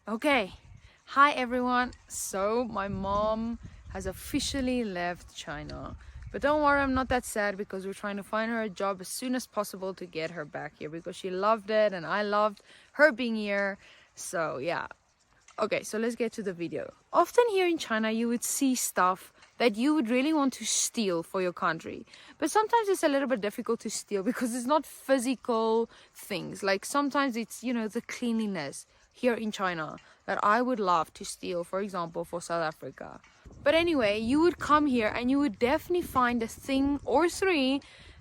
Okay, hi everyone. So my mom has officially left China. But don't worry, I'm not that sad because we're trying to find her a job as soon as possible to get her back here because she loved it and I loved her being here. So yeah. Okay, so let's get to the video. Often here in China, you would see stuff that you would really want to steal for your country. But sometimes it's a little bit difficult to steal because it's not physical things. Like sometimes it's, the cleanliness here in China that I would love to steal, for example, for South Africa. But anyway, you would come here and you would definitely find a thing or three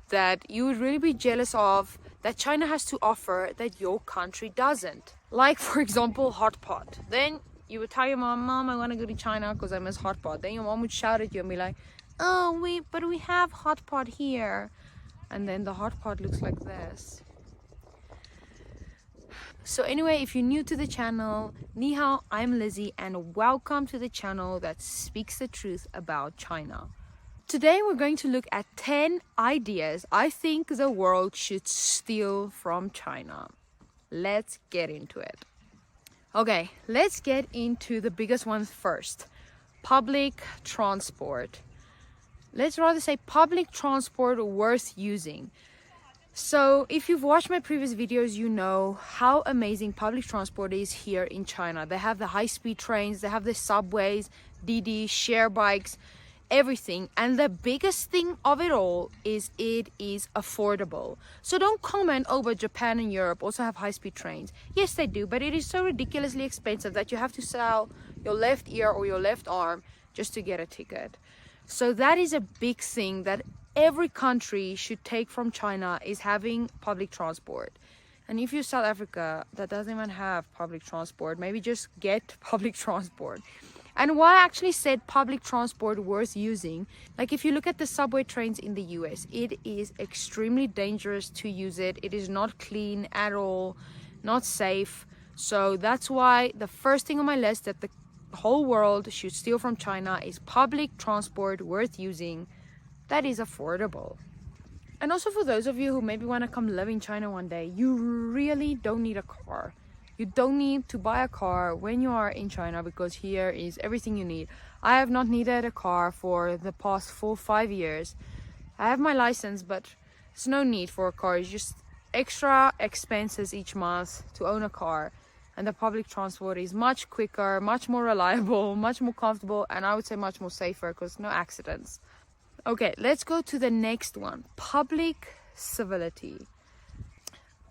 that you would really be jealous of that China has to offer that your country doesn't. Like, for example, hot pot. Then you would tell your mom, I want to go to China because I miss hot pot. Then your mom would shout at you and be like, oh, but we have hot pot here. And then the hot pot looks like this. So anyway, if you're new to the channel, ni hao, I'm Lizzie and welcome to the channel that speaks the truth about China. Today we're going to look at 10 ideas I think the world should steal from China. Let's get into it. Okay, let's get into the biggest ones first. Public transport. Let's rather say public transport worth using. So if you've watched my previous videos, you know how amazing public transport is here in China. They have the high-speed trains, they have the subways, Didi, share bikes, everything. And the biggest thing of it all is it is affordable. So don't comment, oh, but Japan and Europe also have high-speed trains. Yes, they do, but it is so ridiculously expensive that you have to sell your left ear or your left arm just to get a ticket. So that is a big thing that every country should take from China, is having public transport. And if you're South Africa that doesn't even have public transport, maybe just get public transport. And why I actually said public transport worth using, like if you look at the subway trains in the US, it is extremely dangerous to use it. It is not clean at all, not safe. So that's why the first thing on my list that the whole world should steal from China is public transport worth using that is affordable. And also for those of you who maybe want to come live in China one day, you really don't need a car. You don't need to buy a car when you are in China because here is everything you need. I have not needed a car for the past 4-5 years. I have my license, but there's no need for a car. It's just extra expenses each month to own a car. And the public transport is much quicker, much more reliable, much more comfortable, and I would say much more safer because no accidents. Okay, let's go to the next one. Public civility.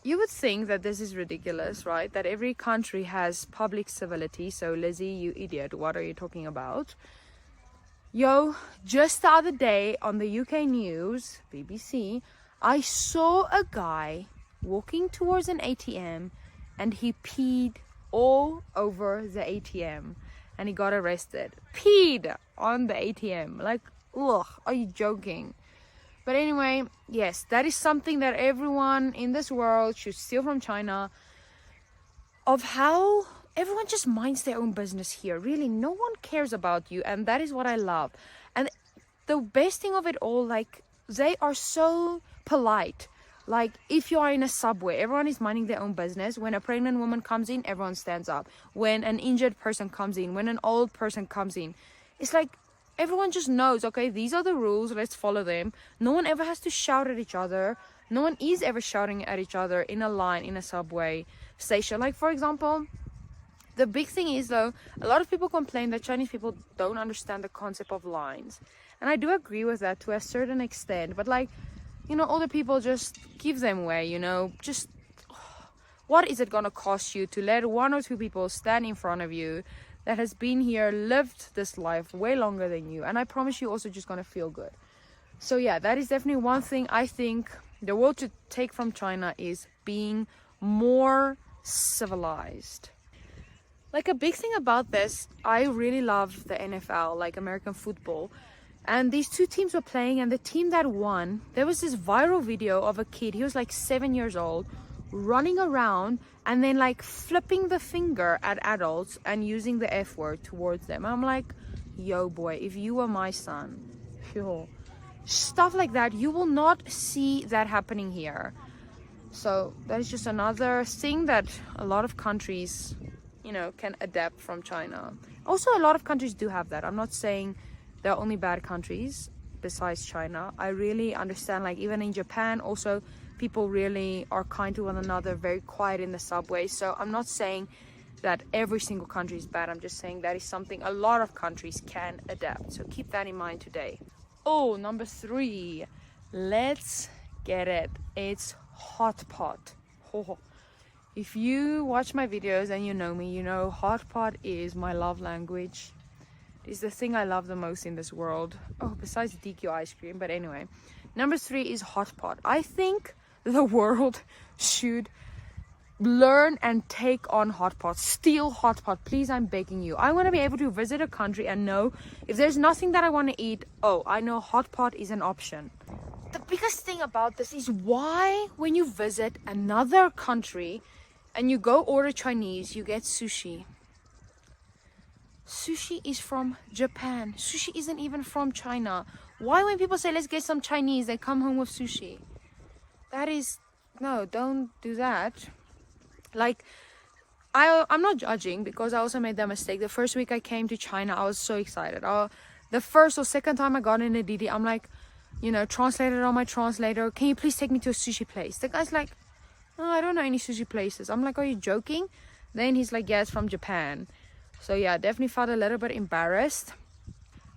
You would think that this is ridiculous, right? That every country has public civility. So Lizzie, you idiot, what are you talking about? Yo, just the other day on the UK news, BBC, I saw a guy walking towards an ATM and he peed all over the ATM and he got arrested. Peed on the ATM. Like, ugh, are you joking? But anyway, yes, that is something that everyone in this world should steal from China, of how everyone just minds their own business here. Really, no one cares about you, and that is what I love. And the best thing of it all, like, they are so polite. Like, if you are in a subway, everyone is minding their own business. When a pregnant woman comes in, everyone stands up. When an injured person comes in, when an old person comes in, it's like everyone just knows, okay, these are the rules, let's follow them. No one ever has to shout at each other. No one is ever shouting at each other in a line, in a subway station. Like, for example, the big thing is, though, a lot of people complain that Chinese people don't understand the concept of lines. And I do agree with that to a certain extent. But, like, older people just give them way, just what is it gonna cost you to let one or two people stand in front of you that has been here, lived this life way longer than you, and I promise you also just gonna feel good. So yeah, that is definitely one thing I think the world should take from China, is being more civilized. Like, a big thing about this, I really love the NFL, like American football. And these two teams were playing, and the team that won, there was this viral video of a kid, he was like 7 years old, running around and then like flipping the finger at adults and using the F word towards them. I'm like, yo boy, if you were my son, yo, stuff like that, you will not see that happening here. So that is just another thing that a lot of countries can adapt from China. Also, a lot of countries do have that. I'm not saying there are only bad countries besides China. I really understand, like even in Japan also, people really are kind to one another, very quiet in the subway. So I'm not saying that every single country is bad. I'm just saying that is something a lot of countries can adapt. So keep that in mind today. Oh, number 3. Let's get it. It's hot pot. Oh. If you watch my videos and you know me, you know hot pot is my love language. It's the thing I love the most in this world. Oh, besides DQ ice cream. But anyway, number 3 is hot pot. I think the world should learn and take on hot pot. Steal hot pot, please. I'm begging you. I want to be able to visit a country and know if there's nothing that I want to eat, oh, I know hot pot is an option. The biggest thing about this is why when you visit another country and you go order Chinese, you get sushi. Sushi is from Japan. Sushi isn't even from China. Why when people say let's get some Chinese, they come home with sushi? That is, no, don't do that. Like, I'm not judging, because I also made that mistake. The first week I came to China, I was so excited. The first or second time I got in a Didi, I'm like, translated on my translator, can you please take me to a sushi place? The guy's like, oh, I don't know any sushi places. I'm like, are you joking? Then he's like, yeah, it's from Japan. So yeah, definitely felt a little bit embarrassed.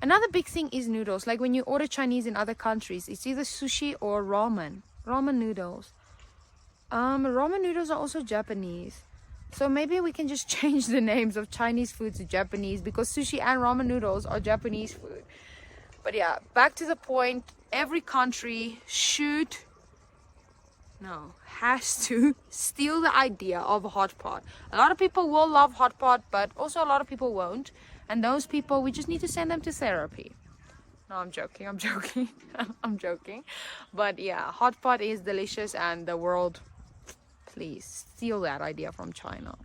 Another big thing is noodles. Like when you order Chinese in other countries, it's either sushi or ramen noodles. Ramen noodles are also Japanese. So maybe we can just change the names of Chinese food to Japanese, because sushi and ramen noodles are Japanese food. But yeah, back to the point, every country has to steal the idea of a hot pot. A lot of people will love hot pot, but also a lot of people won't. And those people, we just need to send them to therapy. No, I'm joking. I'm joking. But yeah, hot pot is delicious, and the world, please steal that idea from China.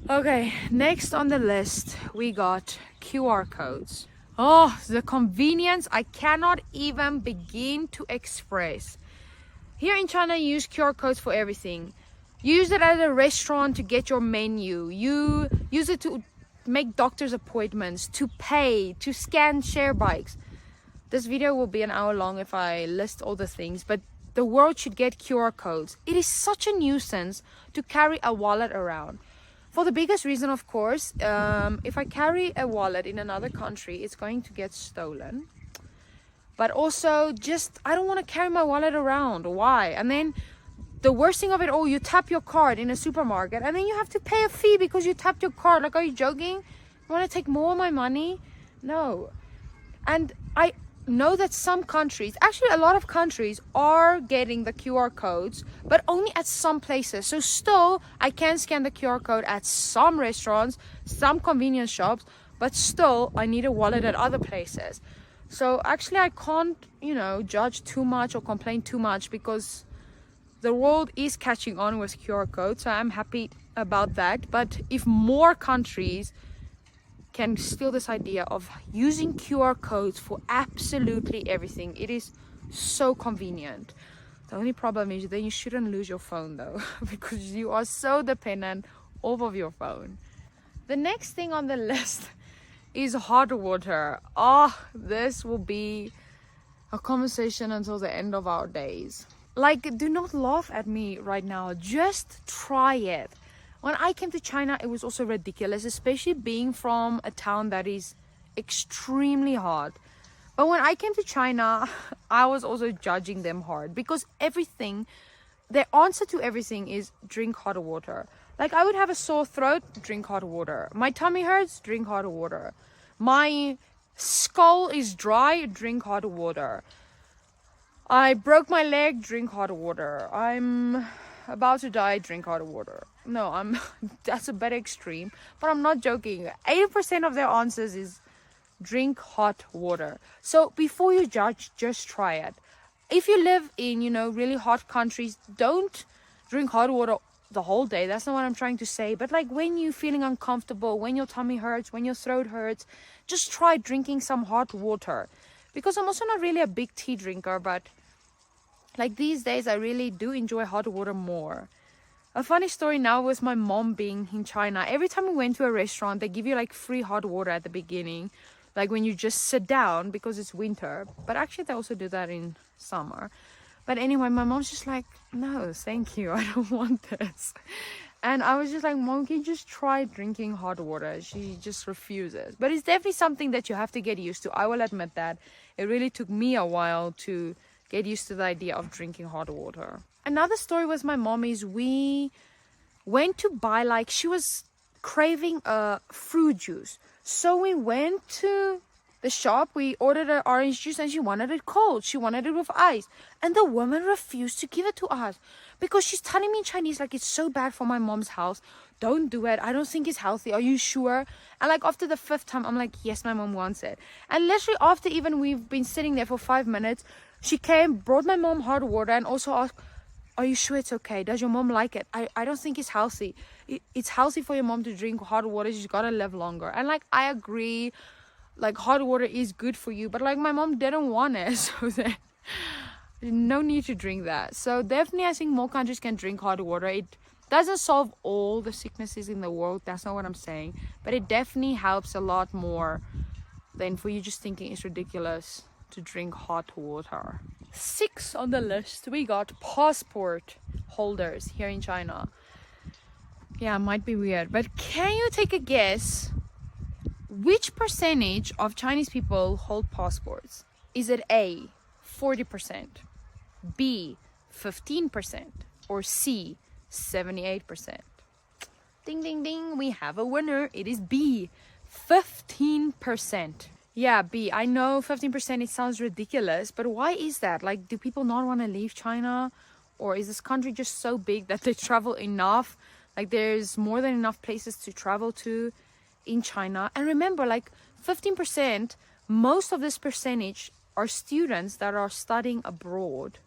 Okay, next on the list, we got QR codes. Oh, the convenience I cannot even begin to express. Here in China, you use QR codes for everything. You use it at a restaurant to get your menu. You use it to make doctor's appointments, to pay, to scan share bikes. This video will be an hour long if I list all the things, but the world should get QR codes. It is such a nuisance to carry a wallet around. For the biggest reason, of course, if I carry a wallet in another country, it's going to get stolen. But also, I don't want to carry my wallet around. Why? And then the worst thing of it all, you tap your card in a supermarket and then you have to pay a fee because you tapped your card. Like, are you joking? You want to take more of my money? No. And I know that some countries, actually a lot of countries, are getting the QR codes, but only at some places. So still, I can scan the QR code at some restaurants, some convenience shops, but still I need a wallet at other places. So actually I can't, judge too much or complain too much, because the world is catching on with QR codes. So I'm happy about that. But if more countries can steal this idea of using QR codes for absolutely everything, it is so convenient. The only problem is then you shouldn't lose your phone though, because you are so dependent off of your phone. The next thing on the list is hot water. This will be a conversation until the end of our days. Like, do not laugh at me right now, just try it. When I came to China, it was also ridiculous, especially being from a town that is extremely hot. But when I came to China, I was also judging them hard, because their answer to everything is drink hot water. Like, I would have a sore throat, drink hot water. My tummy hurts, drink hot water. My skull is dry, drink hot water. I broke my leg, drink hot water. I'm about to die, drink hot water. No, that's a bit extreme, but I'm not joking. 80% of their answers is drink hot water. So before you judge, just try it. If you live in, really hot countries, don't drink hot water the whole day. That's not what I'm trying to say. But like when you're feeling uncomfortable, when your tummy hurts, when your throat hurts, just try drinking some hot water. Because I'm also not really a big tea drinker, but like these days I really do enjoy hot water more. A funny story now was my mom being in China. Every time we went to a restaurant, they give you like free hot water at the beginning, like when you just sit down because it's winter. But actually they also do that in summer. But anyway, my mom's just like, no, thank you, I don't want this. And I was just like, Mom, can you just try drinking hot water? She just refuses. But it's definitely something that you have to get used to. I will admit that. It really took me a while to get used to the idea of drinking hot water. Another story with my mom is we went to buy, like, she was craving a fruit juice. So we went to the shop, we ordered an orange juice, and she wanted it cold. She wanted it with ice. And the woman refused to give it to us because she's telling me in Chinese, like, it's so bad for my mom's health. Don't do it. I don't think it's healthy. Are you sure? And like after the 5th time, I'm like, yes, my mom wants it. And literally after even we've been sitting there for 5 minutes, she came, brought my mom hot water, and also asked, are you sure it's okay? Does your mom like it? I don't think it's healthy. It's healthy for your mom to drink hot water. She's got to live longer. And like, I agree, like hot water is good for you. But like my mom didn't want it. So then no need to drink that. So definitely I think more countries can drink hot water. It doesn't solve all the sicknesses in the world. That's not what I'm saying. But it definitely helps a lot more than for you just thinking it's ridiculous to drink hot water. 6 on the list, we got passport holders here in China. Yeah, it might be weird, but can you take a guess which percentage of Chinese people hold passports? Is it A, 40%, B, 15%, or C, 78%? Ding ding ding, we have a winner. It is B, 15%. Yeah, B. I know 15%, it sounds ridiculous, but why is that? Like, do people not want to leave China? Or is this country just so big that they travel enough? Like, there's more than enough places to travel to in China. And remember, like, 15%, most of this percentage are students that are studying abroad.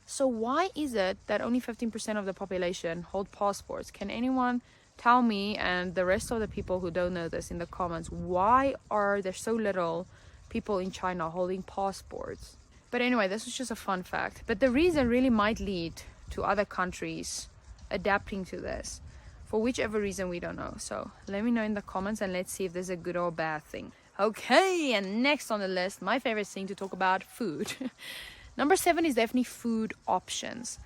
So why is it that only 15% of the population hold passports? Can anyone tell me, and the rest of the people who don't know this, in the comments, why are there so little people in China holding passports? But anyway, this was just a fun fact. But the reason really might lead to other countries adapting to this. For whichever reason, we don't know. So let me know in the comments and let's see if there's a good or bad thing. Okay, and next on the list, my favorite thing to talk about, food. Number 7 is definitely food options.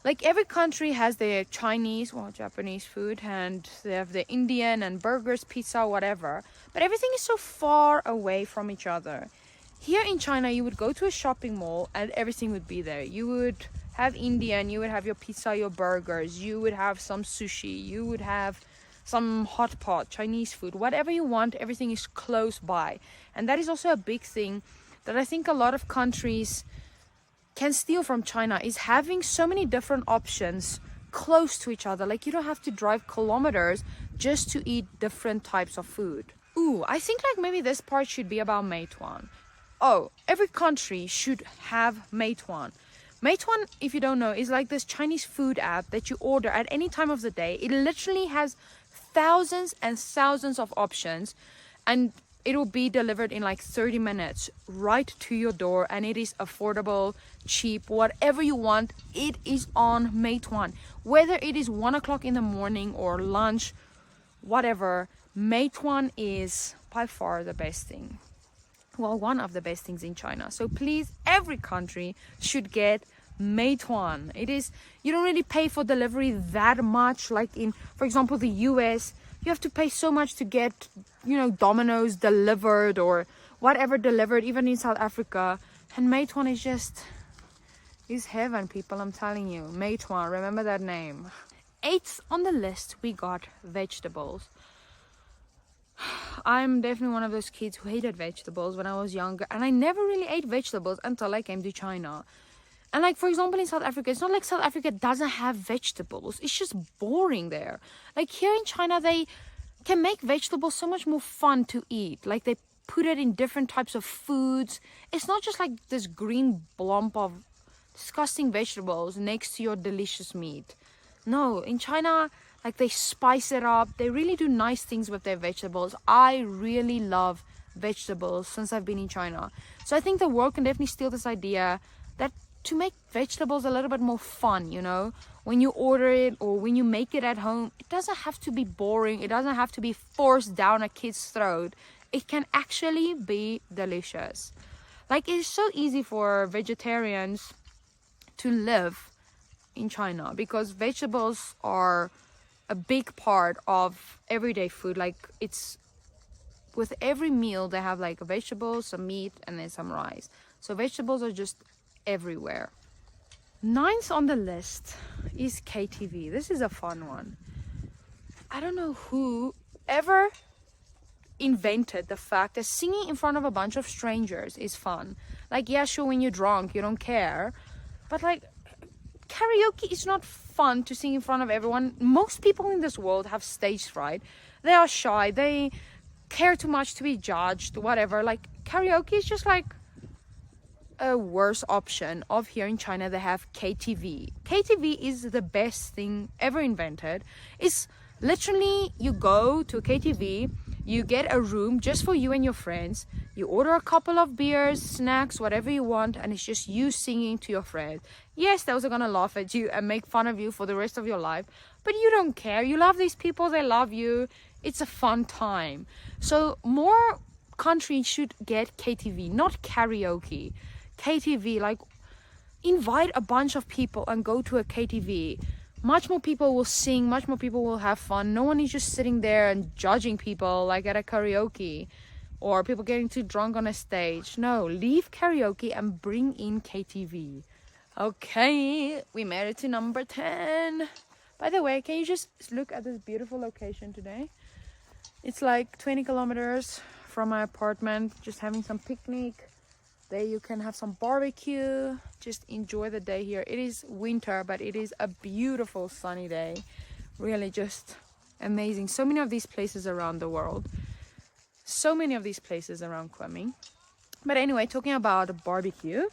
Like, every country has their Chinese or Japanese food, and they have the Indian and burgers, pizza, whatever. But everything is so far away from each other. Here in China, you would go to a shopping mall and everything would be there. You would have Indian, you would have your pizza, your burgers, you would have some sushi, you would have some hot pot, Chinese food, whatever you want, everything is close by. And that is also a big thing that I think a lot of countries can steal from China, is having so many different options close to each other. Like, you don't have to drive kilometers just to eat different types of food. Ooh, I think like maybe this part should be about Meituan. Oh, every country should have Meituan. Meituan, if you don't know, is like this Chinese food app that you order at any time of the day. It literally has thousands and thousands of options, and it will be delivered in like 30 minutes right to your door, and it is affordable, cheap, whatever you want, it is on Meituan. Whether it is 1 o'clock in the morning or lunch, whatever, Meituan is by far the best thing. Well, one of the best things in China. So please, every country should get Meituan. It is, you don't really pay for delivery that much. Like in, for example, the US, you have to pay so much to get, you know, Domino's delivered or whatever delivered, even in South Africa. And Meituan is just, is heaven, people, I'm telling you. Meituan, remember that name. 8th on the list, we got vegetables. I'm definitely one of those kids who hated vegetables when I was younger, and I never really ate vegetables until I came to China. And like, for example, in South Africa, it's not like South Africa doesn't have vegetables. It's just boring there. Like, here in China, they can make vegetables so much more fun to eat. Like, they put it in different types of foods. It's not just like this green lump of disgusting vegetables next to your delicious meat. No, in China, like, they spice it up. They really do nice things with their vegetables. I really love vegetables since I've been in China. So I think the world can definitely steal this idea that to make vegetables a little bit more fun, you know, when you order it or when you make it at home. It doesn't have to be boring. It doesn't have to be forced down a kid's throat. It can actually be delicious. Like, it's so easy for vegetarians to live in China because vegetables are a big part of everyday food. Like, it's with every meal they have like vegetables, some meat, and then some rice. So vegetables are just everywhere. Ninth on the list is KTV. This is a fun one. I don't know who ever invented the fact that singing in front of a bunch of strangers is fun. Like, yeah, sure, when you're drunk you don't care, but like, karaoke is not fun to sing in front of everyone. Most people in this world have stage fright. They are shy, they care too much to be judged, whatever. Like, karaoke is just like a worse option of here in China. They have KTV. KTV is the best thing ever invented. It's literally, you go to a KTV, you get a room just for you and your friends, you order a couple of beers, snacks, whatever you want, and it's just you singing to your friends. Yes, those are gonna laugh at you and make fun of you for the rest of your life, but you don't care. You love these people, they love you. It's a fun time. So more countries should get KTV, not karaoke. KTV, like, invite a bunch of people and go to a KTV. Much more people will sing, much more people will have fun. No one is just sitting there and judging people like at a karaoke or people getting too drunk on a stage. No, leave karaoke and bring in KTV. Okay, we made it to number 10. By the way, can you just look at this beautiful location today? It's like 20 kilometers from my apartment, just having some picnic. There you can have some barbecue, just enjoy the day here. It is winter, but it is a beautiful sunny day. Really just amazing. So many of these places around the world. So many of these places around Kunming. But anyway, talking about barbecue,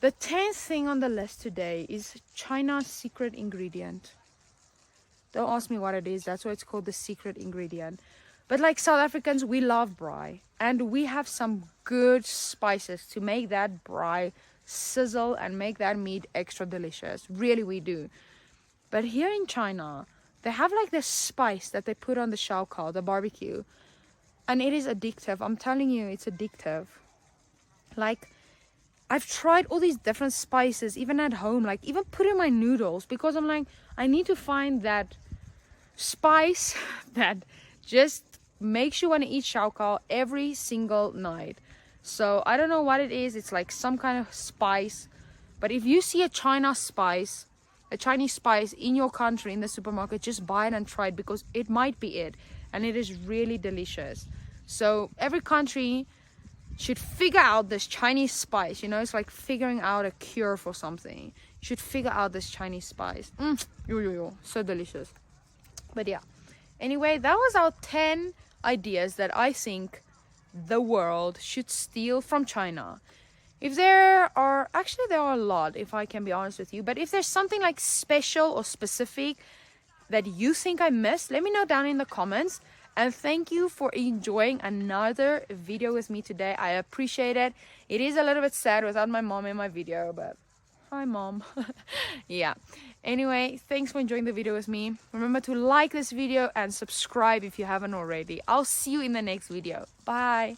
the 10th thing on the list today is China's secret ingredient. Don't ask me what it is, that's why it's called the secret ingredient. But like South Africans, we love braai, and we have some good spices to make that braai sizzle and make that meat extra delicious. Really, we do. But here in China, they have like this spice that they put on the xiaokao, the barbecue, and it is addictive. I'm telling you, it's addictive. Like, I've tried all these different spices, even at home, like even put in my noodles, because I'm like, I need to find that spice that just makes you want to eat xiaokao every single night. So I don't know what it is. It's like some kind of spice. But if you see a Chinese spice in your country in the supermarket, just buy it and try it, because it might be it. And it is really delicious. So every country should figure out this Chinese spice. You know, it's like figuring out a cure for something. You should figure out this Chinese spice. So delicious. But yeah. Anyway, that was our 10 ideas that I think the world should steal from China. If there are a lot, if I can be honest with you, but if there's something like special or specific that you think I missed, let me know down in the comments. And thank you for enjoying another video with me today. I appreciate it. It is a little bit sad without my mom in my video, but hi mom. Yeah. Anyway, thanks for enjoying the video with me. Remember to like this video and subscribe if you haven't already. I'll see you in the next video. Bye.